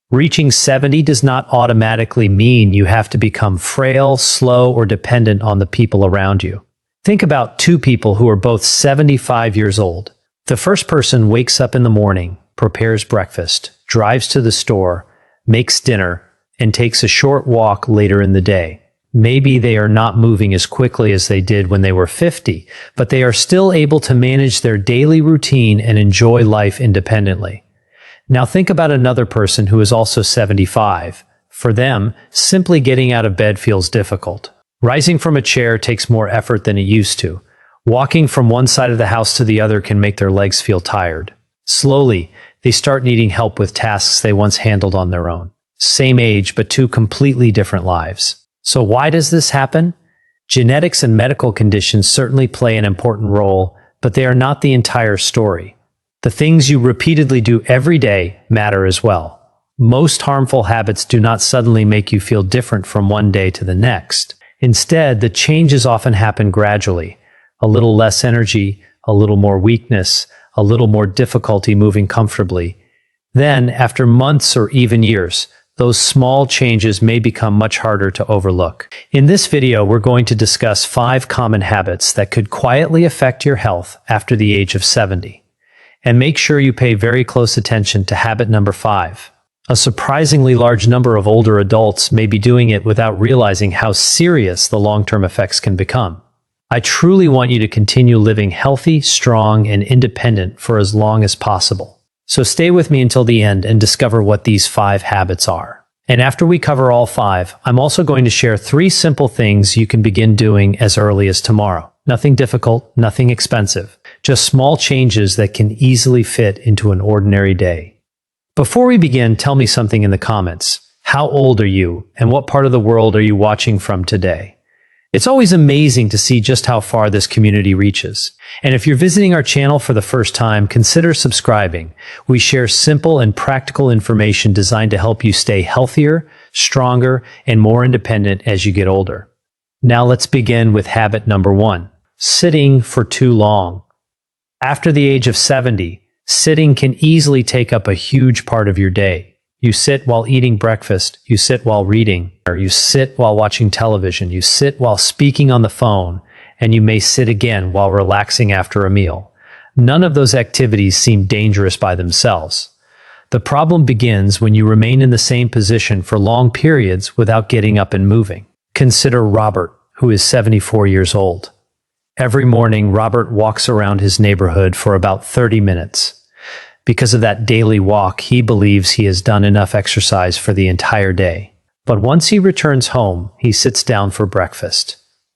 Reaching 70 does not automatically mean you have to become frail, slow, or dependent on the people around you. Think about two people who are both 75 years old. The first person wakes up in the morning, prepares breakfast, drives to the store, makes dinner, and takes a short walk later in the day. Maybe they are not moving as quickly as they did when they were 50, but they are still able to manage their daily routine and enjoy life independently. Now think about another person who is also 75. For them, simply getting out of bed feels difficult. Rising from a chair takes more effort than it used to. Walking from one side of the house to the other can make their legs feel tired. Slowly, they start needing help with tasks they once handled on their own. Same age, but two completely different lives. So why does this happen? Genetics and medical conditions certainly play an important role, but they are not the entire story. The things you repeatedly do every day matter as well. Most harmful habits do not suddenly make you feel different from one day to the next. Instead, the changes often happen gradually. A little less energy, a little more weakness, a little more difficulty moving comfortably. Then, after months or even years, those small changes may become much harder to overlook. In this video, we're going to discuss 5 common habits that could quietly affect your health after the age of 70. And make sure you pay very close attention to habit number 5. A surprisingly large number of older adults may be doing it without realizing how serious the long-term effects can become. I truly want you to continue living healthy, strong, and independent for as long as possible. So stay with me until the end and discover what these 5 habits are. And after we cover all 5, I'm also going to share 3 simple things you can begin doing as early as tomorrow. Nothing difficult, nothing expensive. Just small changes that can easily fit into an ordinary day. Before we begin, tell me something in the comments. How old are you, and what part of the world are you watching from today? It's always amazing to see just how far this community reaches. And if you're visiting our channel for the first time, consider subscribing. We share simple and practical information designed to help you stay healthier, stronger, and more independent as you get older. Now let's begin with habit number 1. Sitting for too long. After the age of 70, sitting can easily take up a huge part of your day. You sit while eating breakfast, you sit while reading, or you sit while watching television, you sit while speaking on the phone, and you may sit again while relaxing after a meal. None of those activities seem dangerous by themselves. The problem begins when you remain in the same position for long periods without getting up and moving. Consider Robert, who is 74 years old. Every morning, Robert walks around his neighborhood for about 30 minutes. Because of that daily walk, he believes he has done enough exercise for the entire day. But once he returns home, he sits down for breakfast.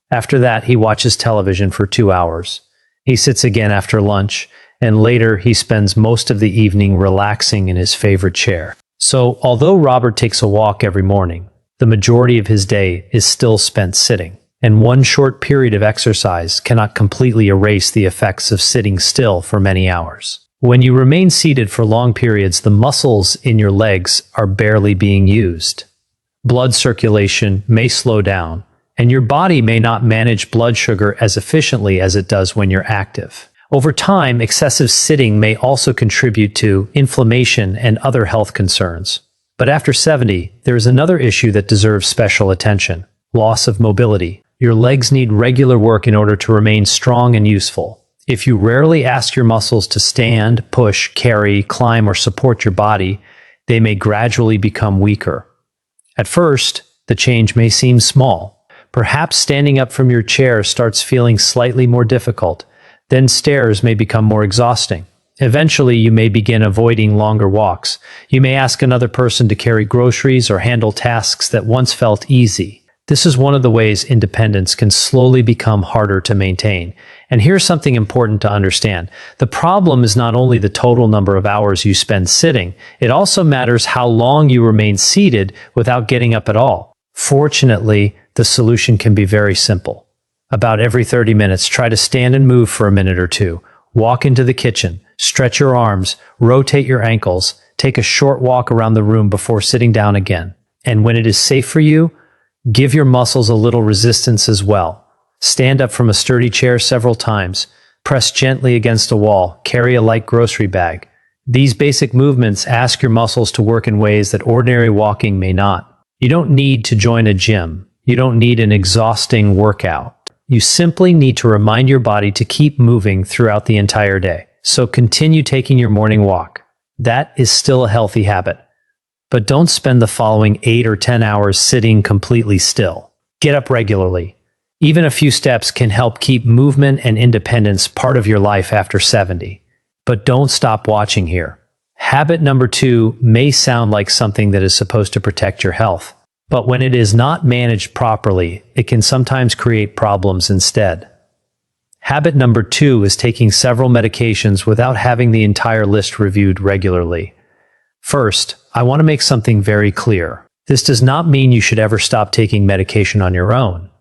After that, he watches television for 2 hours. He sits again after lunch, and later he spends most of the evening relaxing in his favorite chair. So, although Robert takes a walk every morning, the majority of his day is still spent sitting. And one short period of exercise cannot completely erase the effects of sitting still for many hours. When you remain seated for long periods, the muscles in your legs are barely being used. Blood circulation may slow down, and your body may not manage blood sugar as efficiently as it does when you're active. Over time, excessive sitting may also contribute to inflammation and other health concerns. But after 70, there is another issue that deserves special attention: loss of mobility. Your legs need regular work in order to remain strong and useful. If you rarely ask your muscles to stand, push, carry, climb, or support your body, they may gradually become weaker. At first, the change may seem small. Perhaps standing up from your chair starts feeling slightly more difficult. Then stairs may become more exhausting. Eventually, you may begin avoiding longer walks. You may ask another person to carry groceries or handle tasks that once felt easy. This is one of the ways independence can slowly become harder to maintain. And here's something important to understand. The problem is not only the total number of hours you spend sitting, it also matters how long you remain seated without getting up at all. Fortunately, the solution can be very simple. About every 30 minutes, try to stand and move for a minute or two. Walk into the kitchen, stretch your arms, rotate your ankles, take a short walk around the room before sitting down again. And when it is safe for you, give your muscles a little resistance as well. Stand up from a sturdy chair several times. Press gently against a wall. Carry a light grocery bag. These basic movements ask your muscles to work in ways that ordinary walking may not. You don't need to join a gym. You don't need an exhausting workout. You simply need to remind your body to keep moving throughout the entire day. So continue taking your morning walk. That is still a healthy habit. But don't spend the following 8 or 10 hours sitting completely still. Get up regularly. Even a few steps can help keep movement and independence part of your life after 70. But don't stop watching here. Habit number 2 may sound like something that is supposed to protect your health, but when it is not managed properly, it can sometimes create problems instead. Habit number 2 is taking several medications without having the entire list reviewed regularly. First, I want to make something very clear. This does not mean you should ever stop taking medication on your own.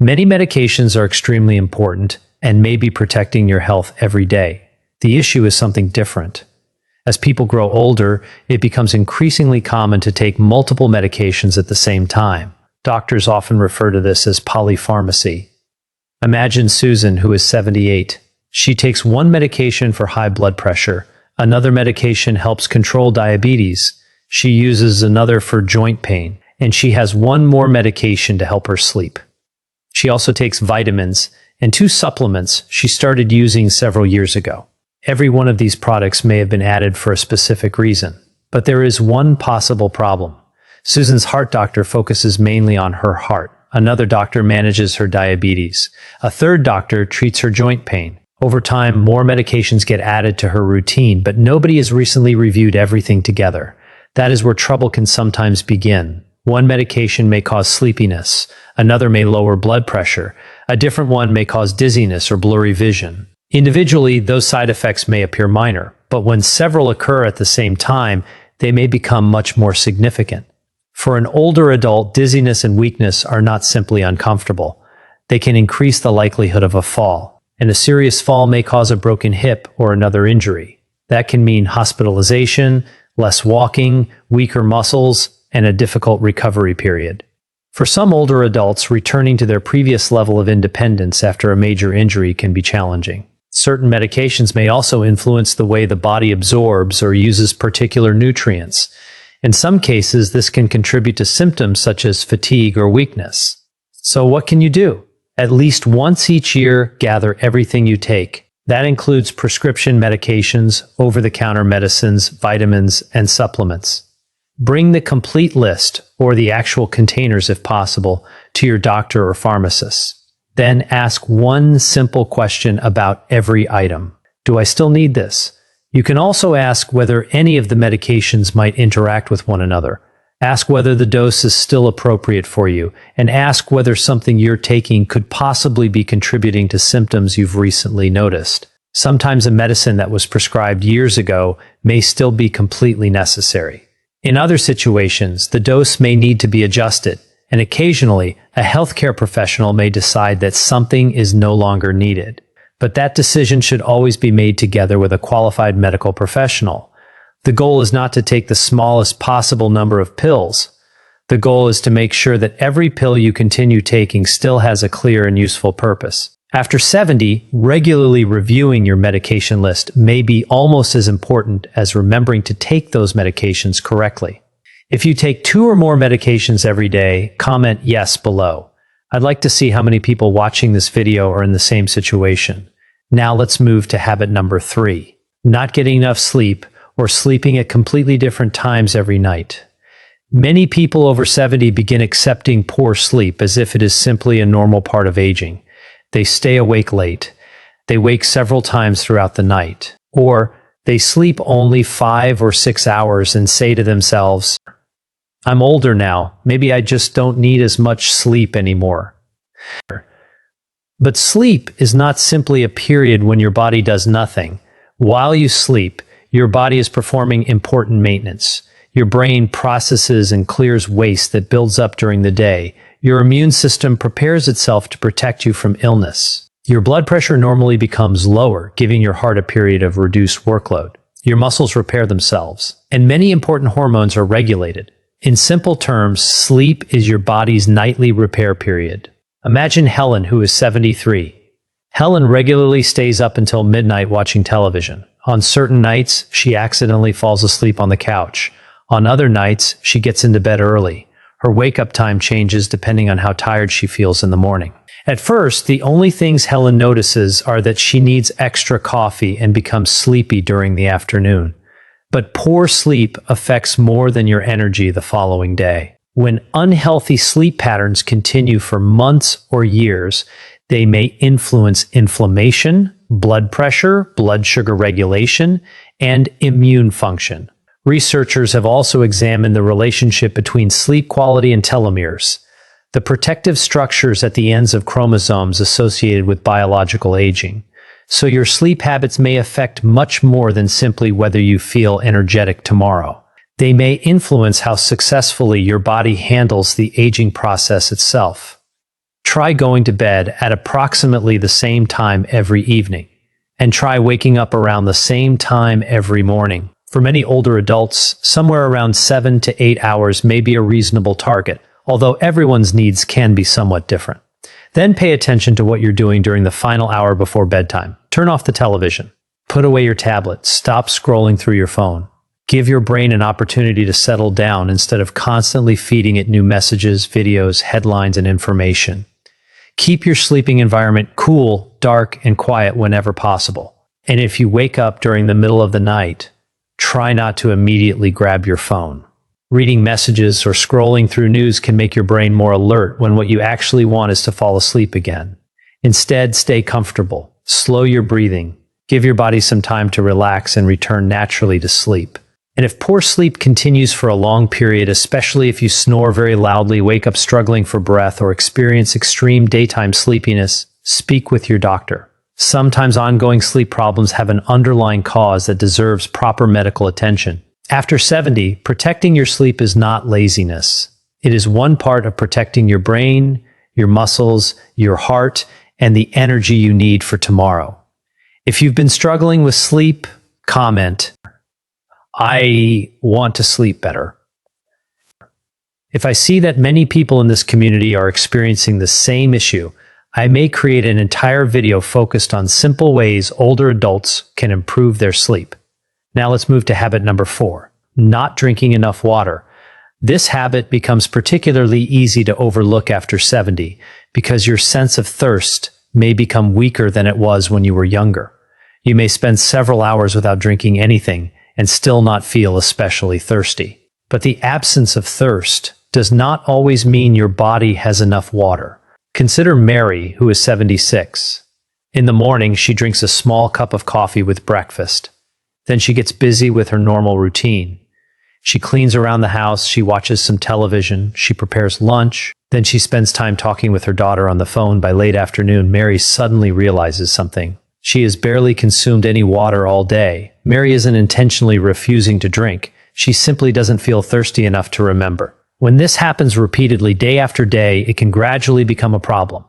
Many medications are extremely important and may be protecting your health every day. The issue is something different. As people grow older, it becomes increasingly common to take multiple medications at the same time. Doctors often refer to this as polypharmacy. Imagine Susan, who is 78. She takes one medication for high blood pressure. Another medication helps control diabetes. She uses another for joint pain, and she has one more medication to help her sleep. She also takes vitamins and 2 supplements she started using several years ago. Every one of these products may have been added for a specific reason, but there is one possible problem. Susan's heart doctor focuses mainly on her heart. Another doctor manages her diabetes. A third doctor treats her joint pain. Over time, more medications get added to her routine, but nobody has recently reviewed everything together. That is where trouble can sometimes begin. One medication may cause sleepiness. Another may lower blood pressure. A different one may cause dizziness or blurry vision. Individually, those side effects may appear minor, but when several occur at the same time, they may become much more significant. For an older adult, dizziness and weakness are not simply uncomfortable. They can increase the likelihood of a fall, and a serious fall may cause a broken hip or another injury. That can mean hospitalization, less walking, weaker muscles, and a difficult recovery period. For some older adults, returning to their previous level of independence after a major injury can be challenging. Certain medications may also influence the way the body absorbs or uses particular nutrients. In some cases, this can contribute to symptoms such as fatigue or weakness. So what can you do? At least once each year, gather everything you take. That includes prescription medications, over-the-counter medicines, vitamins, and supplements. Bring the complete list, or the actual containers if possible, to your doctor or pharmacist. Then ask one simple question about every item. Do I still need this? You can also ask whether any of the medications might interact with one another. Ask whether the dose is still appropriate for you, and ask whether something you're taking could possibly be contributing to symptoms you've recently noticed. Sometimes a medicine that was prescribed years ago may still be completely necessary. In other situations, the dose may need to be adjusted, and occasionally, a healthcare professional may decide that something is no longer needed. But that decision should always be made together with a qualified medical professional. The goal is not to take the smallest possible number of pills. The goal is to make sure that every pill you continue taking still has a clear and useful purpose. After 70, regularly reviewing your medication list may be almost as important as remembering to take those medications correctly. If you take 2 or more medications every day, comment yes below. I'd like to see how many people watching this video are in the same situation. Now let's move to habit number 3. Not getting enough sleep or sleeping at completely different times every night. Many people over 70 begin accepting poor sleep as if it is simply a normal part of aging. They stay awake late. They wake several times throughout the night. Or they sleep only 5 or 6 hours and say to themselves, I'm older now, maybe I just don't need as much sleep anymore. But sleep is not simply a period when your body does nothing. While you sleep, your body is performing important maintenance. Your brain processes and clears waste that builds up during the day. Your immune system prepares itself to protect you from illness. Your blood pressure normally becomes lower, giving your heart a period of reduced workload. Your muscles repair themselves, and many important hormones are regulated. In simple terms, sleep is your body's nightly repair period. Imagine Helen, who is 73. Helen regularly stays up until midnight watching television. On certain nights, she accidentally falls asleep on the couch. On other nights, she gets into bed early. Her wake-up time changes depending on how tired she feels in the morning. At first, the only things Helen notices are that she needs extra coffee and becomes sleepy during the afternoon. But poor sleep affects more than your energy the following day. When unhealthy sleep patterns continue for months or years, they may influence inflammation, blood pressure, blood sugar regulation, and immune function. Researchers have also examined the relationship between sleep quality and telomeres, the protective structures at the ends of chromosomes associated with biological aging. So your sleep habits may affect much more than simply whether you feel energetic tomorrow. They may influence how successfully your body handles the aging process itself. Try going to bed at approximately the same time every evening, and try waking up around the same time every morning. For many older adults, somewhere around 7 to 8 hours may be a reasonable target, although everyone's needs can be somewhat different. Then pay attention to what you're doing during the final hour before bedtime. Turn off the television. Put away your tablet. Stop scrolling through your phone. Give your brain an opportunity to settle down instead of constantly feeding it new messages, videos, headlines, and information. Keep your sleeping environment cool, dark, and quiet whenever possible. And if you wake up during the middle of the night, try not to immediately grab your phone. Reading messages or scrolling through news can make your brain more alert when what you actually want is to fall asleep again. Instead, stay comfortable. Slow your breathing. Give your body some time to relax and return naturally to sleep. And if poor sleep continues for a long period, especially if you snore very loudly, wake up struggling for breath, or experience extreme daytime sleepiness, speak with your doctor. Sometimes ongoing sleep problems have an underlying cause that deserves proper medical attention. After 70, protecting your sleep is not laziness. It is one part of protecting your brain, your muscles, your heart, and the energy you need for tomorrow. If you've been struggling with sleep, comment, "I want to sleep better." If I see that many people in this community are experiencing the same issue, I may create an entire video focused on simple ways older adults can improve their sleep. Now let's move to habit number 4, not drinking enough water. This habit becomes particularly easy to overlook after 70 because your sense of thirst may become weaker than it was when you were younger. You may spend several hours without drinking anything and still not feel especially thirsty. But the absence of thirst does not always mean your body has enough water. Consider Mary, who is 76. In the morning, she drinks a small cup of coffee with breakfast. Then she gets busy with her normal routine. She cleans around the house, she watches some television, she prepares lunch, then she spends time talking with her daughter on the phone. By late afternoon, Mary suddenly realizes something. She has barely consumed any water all day. Mary isn't intentionally refusing to drink. She simply doesn't feel thirsty enough to remember. When this happens repeatedly day after day, it can gradually become a problem.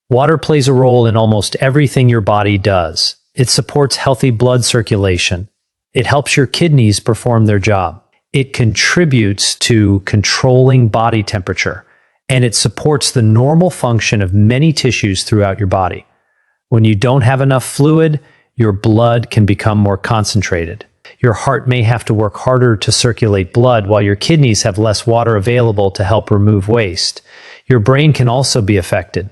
Water plays a role in almost everything your body does. It supports healthy blood circulation. It helps your kidneys perform their job. It contributes to controlling body temperature, and it supports the normal function of many tissues throughout your body. When you don't have enough fluid, your blood can become more concentrated. Your heart may have to work harder to circulate blood, while your kidneys have less water available to help remove waste. Your brain can also be affected.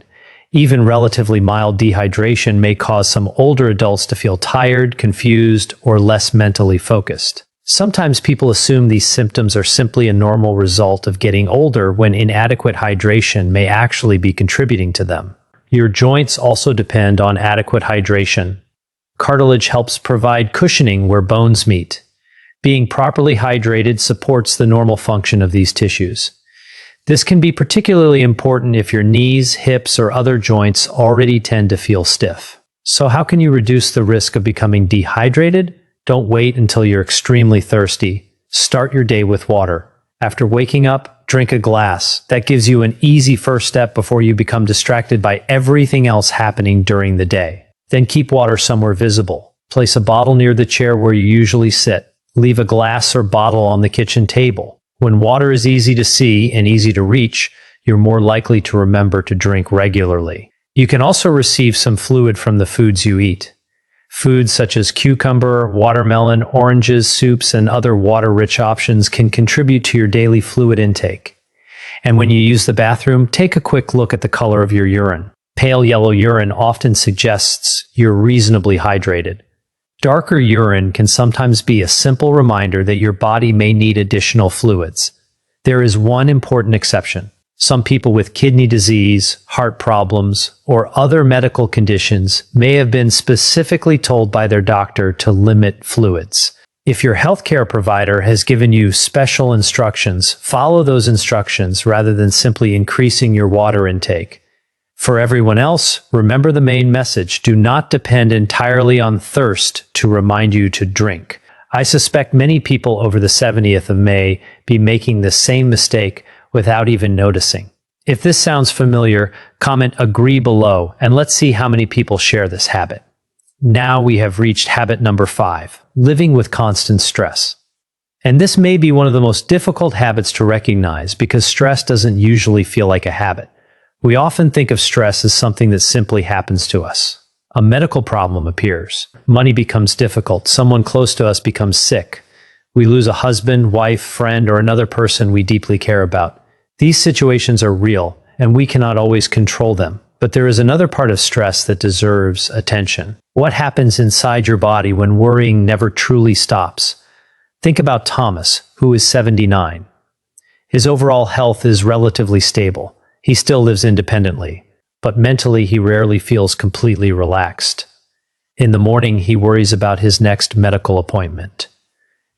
Even relatively mild dehydration may cause some older adults to feel tired, confused, or less mentally focused. Sometimes people assume these symptoms are simply a normal result of getting older, when inadequate hydration may actually be contributing to them. Your joints also depend on adequate hydration. Cartilage helps provide cushioning where bones meet. Being properly hydrated supports the normal function of these tissues. This can be particularly important if your knees, hips, or other joints already tend to feel stiff. So how can you reduce the risk of becoming dehydrated? Don't wait until you're extremely thirsty. Start your day with water. After waking up, drink a glass. That gives you an easy first step before you become distracted by everything else happening during the day. Then keep water somewhere visible. Place a bottle near the chair where you usually sit. Leave a glass or bottle on the kitchen table. When water is easy to see and easy to reach, you're more likely to remember to drink regularly. You can also receive some fluid from the foods you eat. Foods such as cucumber, watermelon, oranges, soups, and other water-rich options can contribute to your daily fluid intake. And when you use the bathroom, take a quick look at the color of your urine. Pale yellow urine often suggests you're reasonably hydrated. Darker urine can sometimes be a simple reminder that your body may need additional fluids. There is one important exception. Some people with kidney disease, heart problems, or other medical conditions may have been specifically told by their doctor to limit fluids. If your healthcare provider has given you special instructions, follow those instructions rather than simply increasing your water intake. For everyone else, remember the main message: do not depend entirely on thirst to remind you to drink. I suspect many people over the 70th of May be making the same mistake without even noticing. If this sounds familiar, comment agree below and let's see how many people share this habit. Now we have reached habit number 5, living with constant stress. And this may be one of the most difficult habits to recognize because stress doesn't usually feel like a habit. We often think of stress as something that simply happens to us. A medical problem appears. Money becomes difficult. Someone close to us becomes sick. We lose a husband, wife, friend, or another person we deeply care about. These situations are real, and we cannot always control them. But there is another part of stress that deserves attention. What happens inside your body when worrying never truly stops? Think about Thomas, who is 79. His overall health is relatively stable. He still lives independently, but mentally he rarely feels completely relaxed. In the morning, he worries about his next medical appointment.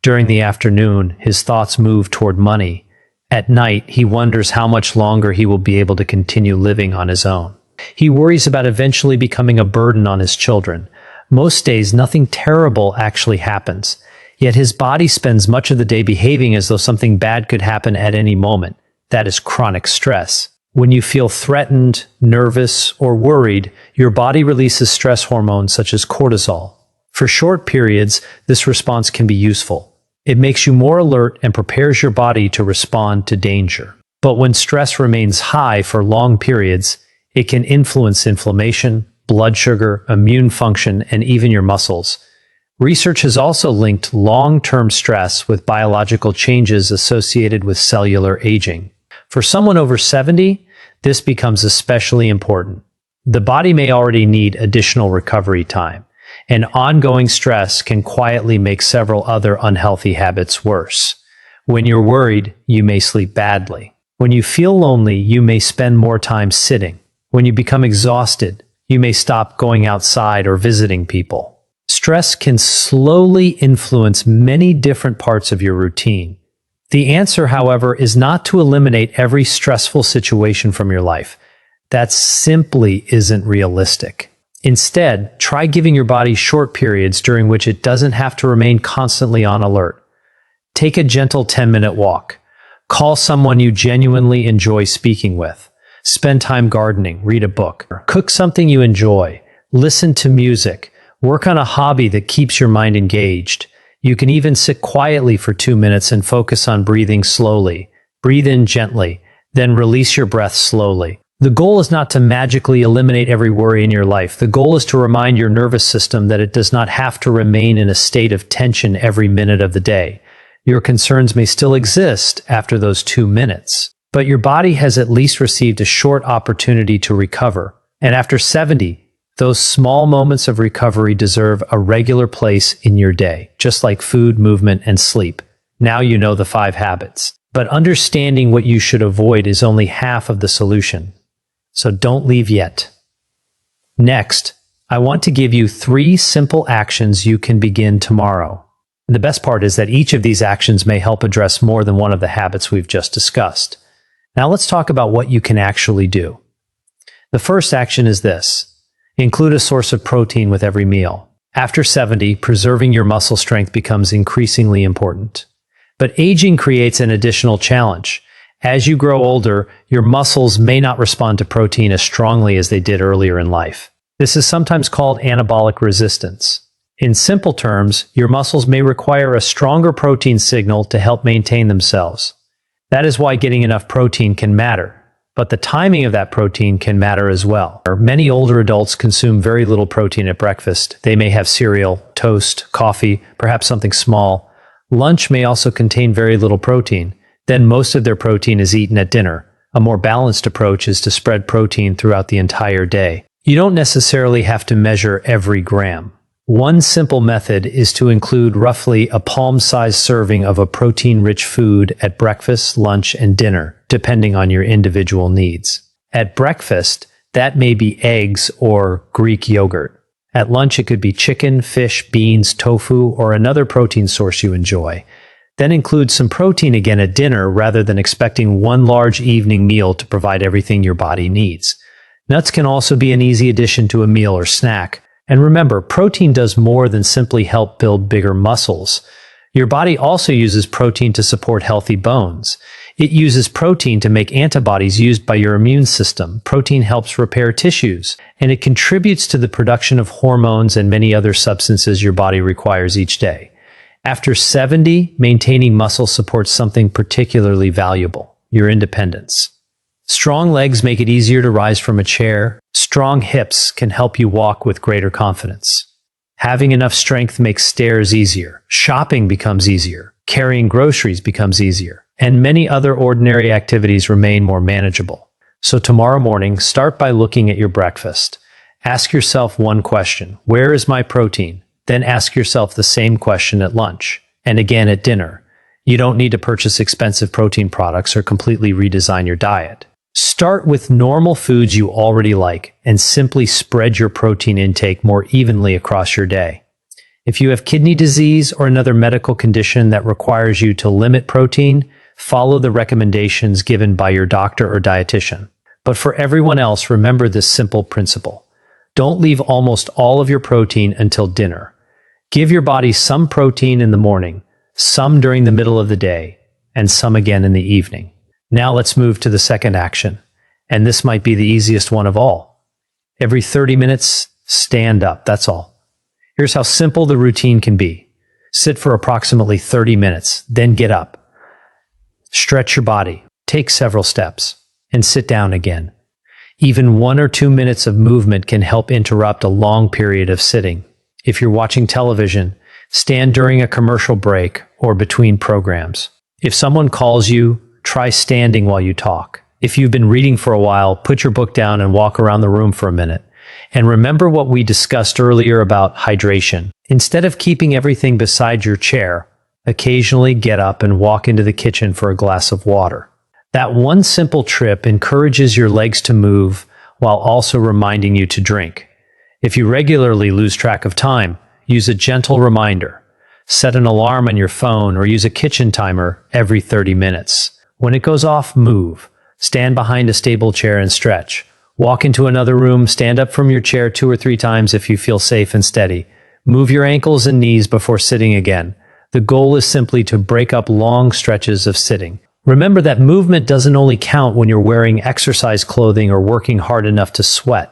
During the afternoon, his thoughts move toward money. At night, he wonders how much longer he will be able to continue living on his own. He worries about eventually becoming a burden on his children. Most days, nothing terrible actually happens, yet his body spends much of the day behaving as though something bad could happen at any moment. That is chronic stress. When you feel threatened, nervous, or worried, your body releases stress hormones such as cortisol. For short periods, this response can be useful. It makes you more alert and prepares your body to respond to danger. But when stress remains high for long periods, it can influence inflammation, blood sugar, immune function, and even your muscles. Research has also linked long-term stress with biological changes associated with cellular aging. For someone over 70, this becomes especially important. The body may already need additional recovery time, and ongoing stress can quietly make several other unhealthy habits worse. When you're worried, you may sleep badly. When you feel lonely, you may spend more time sitting. When you become exhausted, you may stop going outside or visiting people. Stress can slowly influence many different parts of your routine. The answer, however, is not to eliminate every stressful situation from your life. That simply isn't realistic. Instead, try giving your body short periods during which it doesn't have to remain constantly on alert. Take a gentle 10-minute walk. Call someone you genuinely enjoy speaking with. Spend time gardening, read a book, cook something you enjoy, listen to music, work on a hobby that keeps your mind engaged. You can even sit quietly for 2 minutes and focus on breathing slowly. Breathe in gently, then release your breath slowly. The goal is not to magically eliminate every worry in your life. The goal is to remind your nervous system that it does not have to remain in a state of tension every minute of the day. Your concerns may still exist after those 2 minutes, but your body has at least received a short opportunity to recover. And after 70, those small moments of recovery deserve a regular place in your day, just like food, movement, and sleep. Now you know the 5 habits. But understanding what you should avoid is only half of the solution. So don't leave yet. Next, I want to give you 3 simple actions you can begin tomorrow. And the best part is that each of these actions may help address more than one of the habits we've just discussed. Now let's talk about what you can actually do. The first action is this. Include a source of protein with every meal. After 70, preserving your muscle strength becomes increasingly important. But aging creates an additional challenge. As you grow older, your muscles may not respond to protein as strongly as they did earlier in life. This is sometimes called anabolic resistance. In simple terms, your muscles may require a stronger protein signal to help maintain themselves. That is why getting enough protein can matter. But the timing of that protein can matter as well. Many older adults consume very little protein at breakfast. They may have cereal, toast, coffee, perhaps something small. Lunch may also contain very little protein. Then most of their protein is eaten at dinner. A more balanced approach is to spread protein throughout the entire day. You don't necessarily have to measure every gram. One simple method is to include roughly a palm-sized serving of a protein-rich food at breakfast, lunch, and dinner, depending on your individual needs. At breakfast, that may be eggs or Greek yogurt. At lunch, it could be chicken, fish, beans, tofu, or another protein source you enjoy. Then include some protein again at dinner rather than expecting one large evening meal to provide everything your body needs. Nuts can also be an easy addition to a meal or snack. And remember, protein does more than simply help build bigger muscles. Your body also uses protein to support healthy bones. It uses protein to make antibodies used by your immune system. Protein helps repair tissues, and it contributes to the production of hormones and many other substances your body requires each day. After 70, maintaining muscle supports something particularly valuable: your independence. Strong legs make it easier to rise from a chair. Strong hips can help you walk with greater confidence. Having enough strength makes stairs easier. Shopping becomes easier. Carrying groceries becomes easier. And many other ordinary activities remain more manageable. So tomorrow morning, start by looking at your breakfast. Ask yourself one question: where is my protein? Then ask yourself the same question at lunch, and again at dinner. You don't need to purchase expensive protein products or completely redesign your diet. Start with normal foods you already like and simply spread your protein intake more evenly across your day. If you have kidney disease or another medical condition that requires you to limit protein, follow the recommendations given by your doctor or dietitian. But for everyone else, remember this simple principle: don't leave almost all of your protein until dinner. Give your body some protein in the morning, some during the middle of the day, and some again in the evening. Now let's move to the second action, and this might be the easiest one of all. Every 30 minutes, stand up, that's all. Here's how simple the routine can be. Sit for approximately 30 minutes, then get up. Stretch your body, take several steps, and sit down again. Even 1 or 2 minutes of movement can help interrupt a long period of sitting. If you're watching television, stand during a commercial break or between programs. If someone calls you, try standing while you talk. If you've been reading for a while, put your book down and walk around the room for a minute. And remember what we discussed earlier about hydration. Instead of keeping everything beside your chair, occasionally get up and walk into the kitchen for a glass of water. That one simple trip encourages your legs to move while also reminding you to drink. If you regularly lose track of time, use a gentle reminder. Set an alarm on your phone or use a kitchen timer every 30 minutes. When it goes off, move. Stand behind a stable chair and stretch. Walk into another room, stand up from your chair 2 or 3 times if you feel safe and steady. Move your ankles and knees before sitting again. The goal is simply to break up long stretches of sitting. Remember that movement doesn't only count when you're wearing exercise clothing or working hard enough to sweat.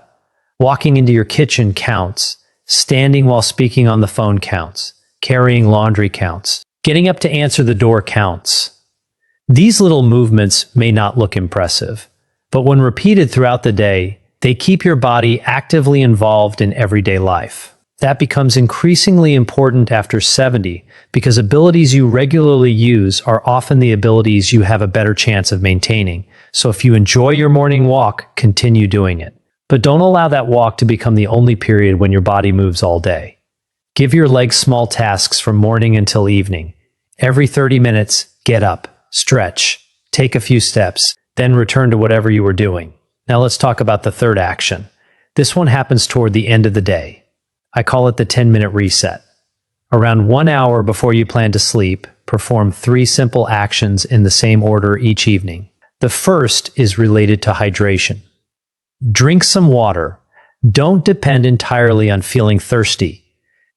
Walking into your kitchen counts. Standing while speaking on the phone counts. Carrying laundry counts. Getting up to answer the door counts. These little movements may not look impressive, but when repeated throughout the day, they keep your body actively involved in everyday life. That becomes increasingly important after 70 because abilities you regularly use are often the abilities you have a better chance of maintaining. So if you enjoy your morning walk, continue doing it. But don't allow that walk to become the only period when your body moves all day. Give your legs small tasks from morning until evening. Every 30 minutes, get up. Stretch, take a few steps, then return to whatever you were doing. Now let's talk about the third action. This one happens toward the end of the day. I call it the 10-minute reset. Around 1 hour before you plan to sleep, perform 3 simple actions in the same order each evening. The first is related to hydration. Drink some water. Don't depend entirely on feeling thirsty.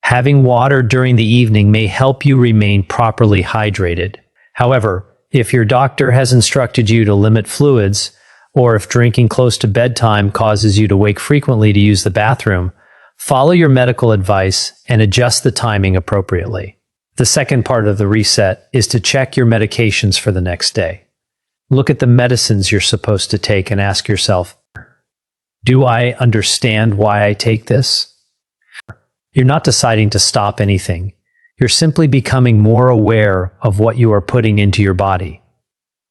Having water during the evening may help you remain properly hydrated. However, if your doctor has instructed you to limit fluids, or if drinking close to bedtime causes you to wake frequently to use the bathroom, follow your medical advice and adjust the timing appropriately. The second part of the reset is to check your medications for the next day. Look at the medicines you're supposed to take and ask yourself, do I understand why I take this? You're not deciding to stop anything. You're simply becoming more aware of what you are putting into your body.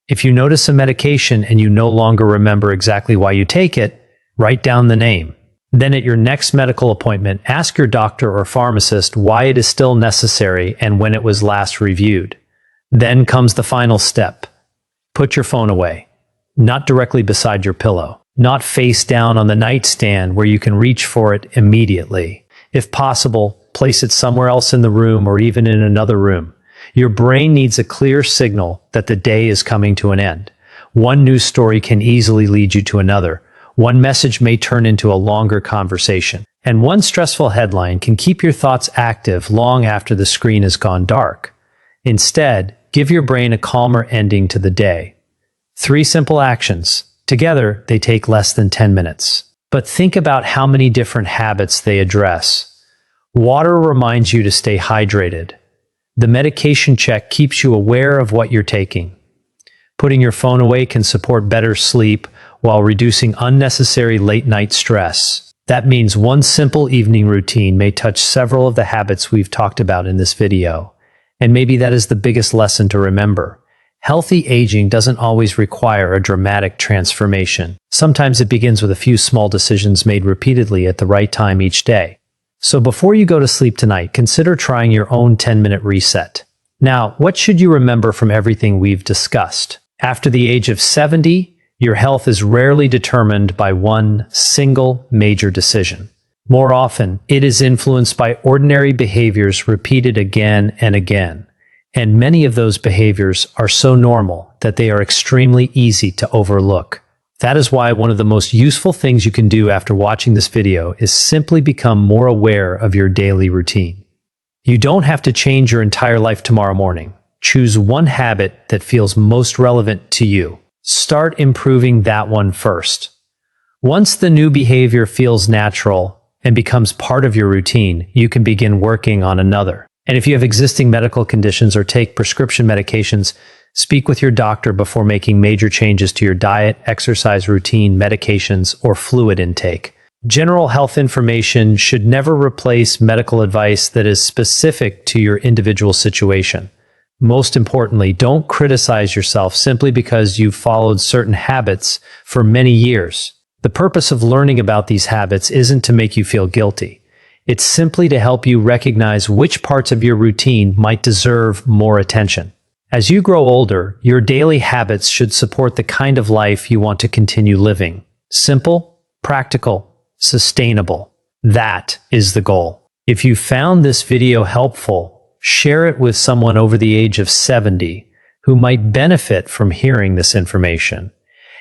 If you notice a medication and you no longer remember exactly why you take it, write down the name. Then at your next medical appointment, ask your doctor or pharmacist why it is still necessary and when it was last reviewed. Then comes the final step. Put your phone away, not directly beside your pillow, not face down on the nightstand where you can reach for it immediately. If possible, place it somewhere else in the room or even in another room. Your brain needs a clear signal that the day is coming to an end. One news story can easily lead you to another. One message may turn into a longer conversation. And one stressful headline can keep your thoughts active long after the screen has gone dark. Instead, give your brain a calmer ending to the day. 3 simple actions. Together, they take less than 10 minutes. But think about how many different habits they address. Water reminds you to stay hydrated. The medication check keeps you aware of what you're taking. Putting your phone away can support better sleep while reducing unnecessary late-night stress. That means one simple evening routine may touch several of the habits we've talked about in this video. And maybe that is the biggest lesson to remember. Healthy aging doesn't always require a dramatic transformation. Sometimes it begins with a few small decisions made repeatedly at the right time each day. So before you go to sleep tonight, consider trying your own 10-minute reset. Now, what should you remember from everything we've discussed? After the age of 70, your health is rarely determined by one single major decision. More often, it is influenced by ordinary behaviors repeated again and again. And many of those behaviors are so normal that they are extremely easy to overlook. That is why one of the most useful things you can do after watching this video is simply become more aware of your daily routine. You don't have to change your entire life tomorrow morning. Choose one habit that feels most relevant to you. Start improving that one first. Once the new behavior feels natural and becomes part of your routine, you can begin working on another. And if you have existing medical conditions or take prescription medications, speak with your doctor before making major changes to your diet, exercise routine, medications, or fluid intake. General health information should never replace medical advice that is specific to your individual situation. Most importantly, don't criticize yourself simply because you've followed certain habits for many years. The purpose of learning about these habits isn't to make you feel guilty. It's simply to help you recognize which parts of your routine might deserve more attention. As you grow older, your daily habits should support the kind of life you want to continue living. Simple, practical, sustainable. That is the goal. If you found this video helpful, share it with someone over the age of 70 who might benefit from hearing this information.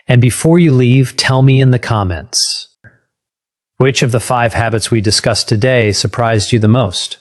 And before you leave, tell me in the comments, which of the 5 habits we discussed today surprised you the most?